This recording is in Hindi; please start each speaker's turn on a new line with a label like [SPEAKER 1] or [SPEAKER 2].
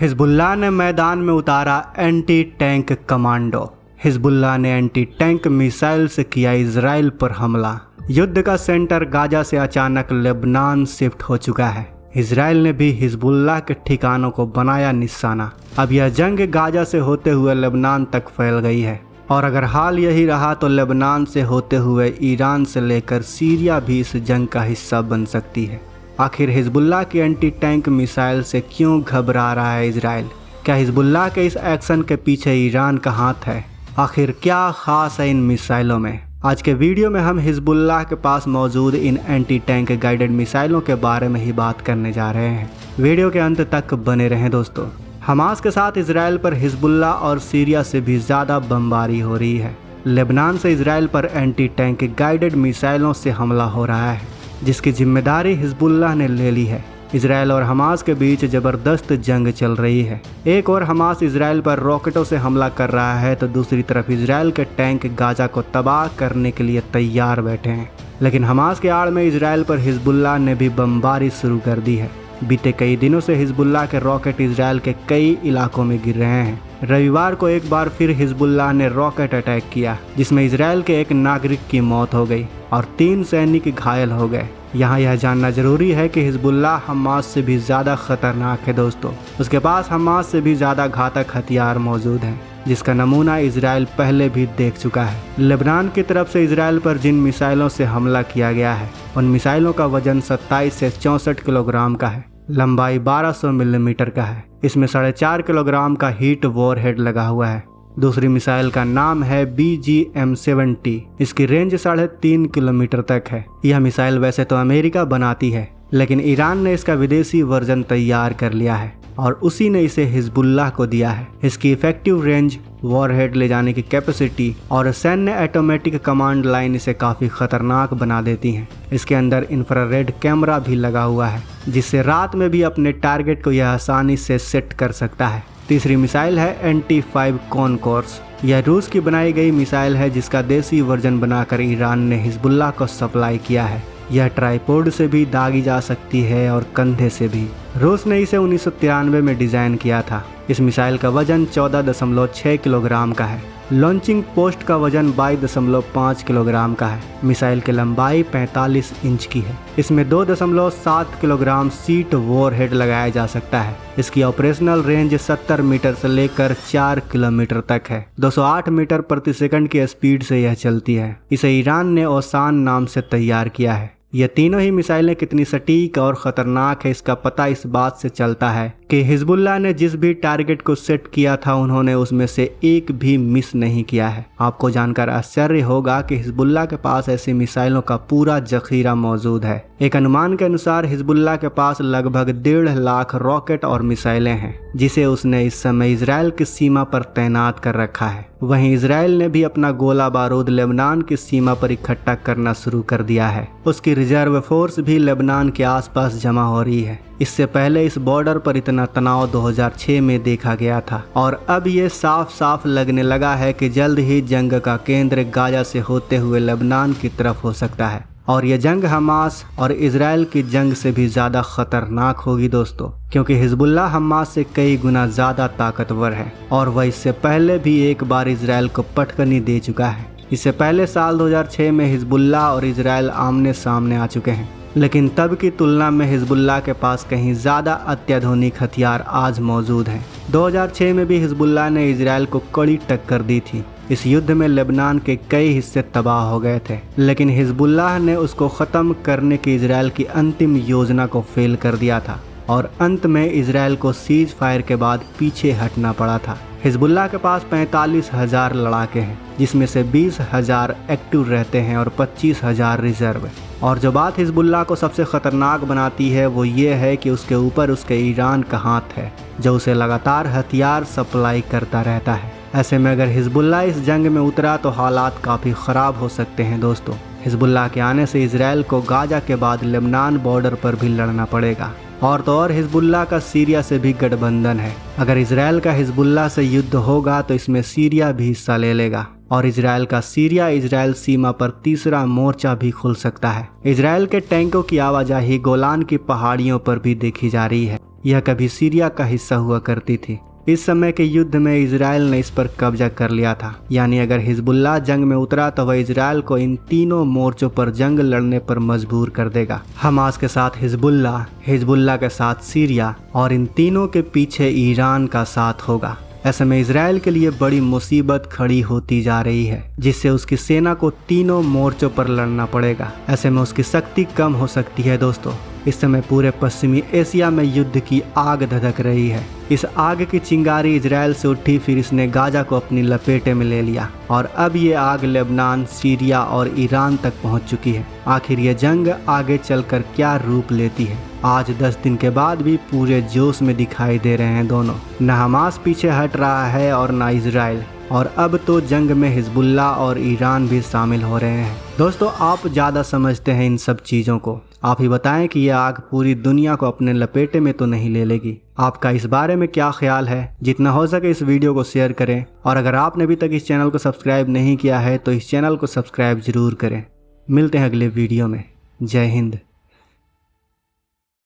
[SPEAKER 1] हिजबुल्लाह ने मैदान में उतारा एंटी टैंक कमांडो। हिजबुल्लाह ने एंटी टैंक मिसाइल से किया इजराइल पर हमला। युद्ध का सेंटर गाजा से अचानक लेबनान शिफ्ट हो चुका है। इजराइल ने भी हिजबुल्लाह के ठिकानों को बनाया निशाना। अब यह जंग गाजा से होते हुए लेबनान तक फैल गई है और अगर हाल यही रहा तो लेबनान से होते हुए ईरान से लेकर सीरिया भी इस जंग का हिस्सा बन सकती है। आखिर हिजबुल्लाह की एंटी टैंक मिसाइल से क्यों घबरा रहा है इजराइल? क्या हिजबुल्लाह के इस एक्शन के पीछे ईरान का हाथ है? आखिर क्या खास है इन मिसाइलों में? आज के वीडियो में हम हिजबुल्लाह के पास मौजूद इन एंटी टैंक गाइडेड मिसाइलों के बारे में ही बात करने जा रहे हैं। वीडियो के अंत तक बने रहें दोस्तों। हमास के साथ इजराइल पर हिजबुल्लाह और सीरिया से भी ज़्यादा बमबारी हो रही है। लेबनान से इजराइल पर एंटी टैंक गाइडेड मिसाइलों से हमला हो रहा है जिसकी जिम्मेदारी हिजबुल्लाह ने ले ली है। इजराइल और हमास के बीच ज़बरदस्त जंग चल रही है। एक और हमास इजराइल पर रॉकेटों से हमला कर रहा है तो दूसरी तरफ इजराइल के टैंक गाजा को तबाह करने के लिए तैयार बैठे हैं। लेकिन हमास के आड़ में इजराइल पर हिजबुल्लाह ने भी बमबारी शुरू कर दी है। बीते कई दिनों से हिजबुल्लाह के रॉकेट इजराइल के कई इलाकों में गिर रहे हैं। रविवार को एक बार फिर हिजबुल्लाह ने रॉकेट अटैक किया जिसमें इजराइल के एक नागरिक की मौत हो गई और 3 सैनिक घायल हो गए। यहाँ यह जानना जरूरी है कि हिजबुल्लाह हमास से भी ज़्यादा खतरनाक है दोस्तों। उसके पास हमास से भी ज़्यादा घातक हथियार मौजूद हैं जिसका नमूना इजराइल पहले भी देख चुका है। लेबनान की तरफ से इजराइल पर जिन मिसाइलों से हमला किया गया है उन मिसाइलों का वजन 27 से 64 किलोग्राम का है। लंबाई 1200 मिलीमीटर का है। इसमें 4.5 किलोग्राम का हीट वॉरहेड लगा हुआ है। दूसरी मिसाइल का नाम है BGM-70। इसकी रेंज 3.5 किलोमीटर तक है। यह मिसाइल वैसे तो अमेरिका बनाती है लेकिन ईरान ने इसका विदेशी वर्जन तैयार कर लिया है और उसी ने इसे हिजबुल्लाह को दिया है। इसकी इफेक्टिव रेंज, वॉरहेड ले जाने की कैपेसिटी और सैन्य ऑटोमेटिक कमांड लाइन इसे काफ़ी खतरनाक बना देती हैं। इसके अंदर इंफ्रारेड कैमरा भी लगा हुआ है जिससे रात में भी अपने टारगेट को यह आसानी से सेट कर सकता है। तीसरी मिसाइल है NT-5 कॉनकोर्स। यह रूस की बनाई गई मिसाइल है जिसका देसी वर्जन बनाकर ईरान ने हिजबुल्लाह को सप्लाई किया है। यह ट्राइपोड से भी दागी जा सकती है और कंधे से भी। रूस ने इसे 1993 में डिज़ाइन किया था। इस मिसाइल का वजन 14.6 किलोग्राम का है। लॉन्चिंग पोस्ट का वजन 22.5 किलोग्राम का है। मिसाइल की लंबाई 45 इंच की है। इसमें 2.7 किलोग्राम सीट वॉरहेड लगाया जा सकता है। इसकी ऑपरेशनल रेंज 70 मीटर से लेकर 4 किलोमीटर तक है। 208 मीटर प्रति सेकंड की स्पीड से यह चलती है। इसे ईरान ने ओसान नाम से तैयार किया है। ये तीनों ही मिसाइलें कितनी सटीक और ख़तरनाक है इसका पता इस बात से चलता है कि हिजबुल्लाह ने जिस भी टारगेट को सेट किया था उन्होंने उसमें से एक भी मिस नहीं किया है। आपको जानकर आश्चर्य होगा कि हिजबुल्लाह के पास ऐसी मिसाइलों का पूरा जखीरा मौजूद है। एक अनुमान के अनुसार हिजबुल्लाह के पास लगभग 1.5 लाख रॉकेट और मिसाइलें हैं जिसे उसने इस समय इजराइल की सीमा पर तैनात कर रखा है। वहीं इजराइल ने भी अपना गोला बारूद लेबनान की सीमा पर इकट्ठा करना शुरू कर दिया है। उसकी रिजर्व फोर्स भी लेबनान के आसपास जमा हो रही है। इससे पहले इस बॉर्डर पर इतना तनाव 2006 में देखा गया था और अब ये साफ साफ लगने लगा है कि जल्द ही जंग का केंद्र गाजा से होते हुए लेबनान की तरफ हो सकता है और यह जंग हमास और इजराइल की जंग से भी ज़्यादा खतरनाक होगी दोस्तों, क्योंकि हिजबुल्लाह हमास से कई गुना ज़्यादा ताकतवर है और वह इससे पहले भी एक बार इजराइल को पटकनी दे चुका है। इससे पहले साल 2006 में हिजबुल्लाह और इजराइल आमने सामने आ चुके हैं लेकिन तब की तुलना में हिजबुल्लाह के पास कहीं ज़्यादा अत्याधुनिक हथियार आज मौजूद हैं। 2006 में भी हिजबुल्लाह ने इजराइल को कड़ी टक्कर दी थी। इस युद्ध में लेबनान के कई हिस्से तबाह हो गए थे लेकिन हिजबुल्लाह ने उसको ख़त्म करने की इजराइल की अंतिम योजना को फेल कर दिया था और अंत में इजराइल को सीज फायर के बाद पीछे हटना पड़ा था। हिजबुल्लाह के पास 45,000 लड़ाके हैं जिसमें से 20,000 एक्टिव रहते हैं और 25,000 रिजर्व। और जो बात हिजबुल्लाह को सबसे ख़तरनाक बनाती है वो ये है कि उसके ऊपर उसके ईरान का हाथ है जो उसे लगातार हथियार सप्लाई करता रहता है। ऐसे में अगर हिजबुल्लाह इस जंग में उतरा तो हालात काफ़ी ख़राब हो सकते हैं दोस्तों। हिजबुल्लाह के आने से इजराइल को गाजा के बाद लेबनान बॉर्डर पर भी लड़ना पड़ेगा और तो और हिजबुल्लाह का सीरिया से भी गठबंधन है। अगर इजराइल का हिजबुल्लाह से युद्ध होगा तो इसमें सीरिया भी हिस्सा ले लेगा और इजराइल का सीरिया इजराइल सीमा पर तीसरा मोर्चा भी खुल सकता है। इजराइल के टैंकों की आवाजाही गोलान की पहाड़ियों पर भी देखी जा रही है। यह कभी सीरिया का हिस्सा हुआ करती थी। इस समय के युद्ध में इजराइल ने इस पर कब्जा कर लिया था, यानी अगर हिजबुल्लाह जंग में उतरा तो वह इजराइल को इन तीनों मोर्चों पर जंग लड़ने पर मजबूर कर देगा। हमास के साथ हिजबुल्लाह, हिजबुल्लाह के साथ सीरिया और इन तीनों के पीछे ईरान का साथ होगा। ऐसे में इजराइल के लिए बड़ी मुसीबत खड़ी होती जा रही है, जिससे उसकी सेना को तीनों मोर्चों पर लड़ना पड़ेगा। ऐसे में उसकी शक्ति कम हो सकती है। दोस्तों, इस समय पूरे पश्चिमी एशिया में युद्ध की आग धधक रही है। इस आग की चिंगारी इजराइल से उठी, फिर इसने गाजा को अपनी लपेटे में ले लिया और अब ये आग लेबनान, सीरिया और ईरान तक पहुंच चुकी है। आखिर ये जंग आगे चलकर क्या रूप लेती है? आज 10 दिन के बाद भी पूरे जोश में दिखाई दे रहे हैं दोनों। न हमास पीछे हट रहा है और न इजराइल, और अब तो जंग में हिजबुल्लाह और ईरान भी शामिल हो रहे हैं। दोस्तों, आप ज़्यादा समझते हैं इन सब चीज़ों को। आप ही बताएं कि यह आग पूरी दुनिया को अपने लपेटे में तो नहीं ले लेगी। आपका इस बारे में क्या ख्याल है? जितना हो सके इस वीडियो को शेयर करें, और अगर आपने अभी तक इस चैनल को सब्सक्राइब नहीं किया है तो इस चैनल को सब्सक्राइब जरूर करें। मिलते हैं अगले वीडियो में। जय हिंद।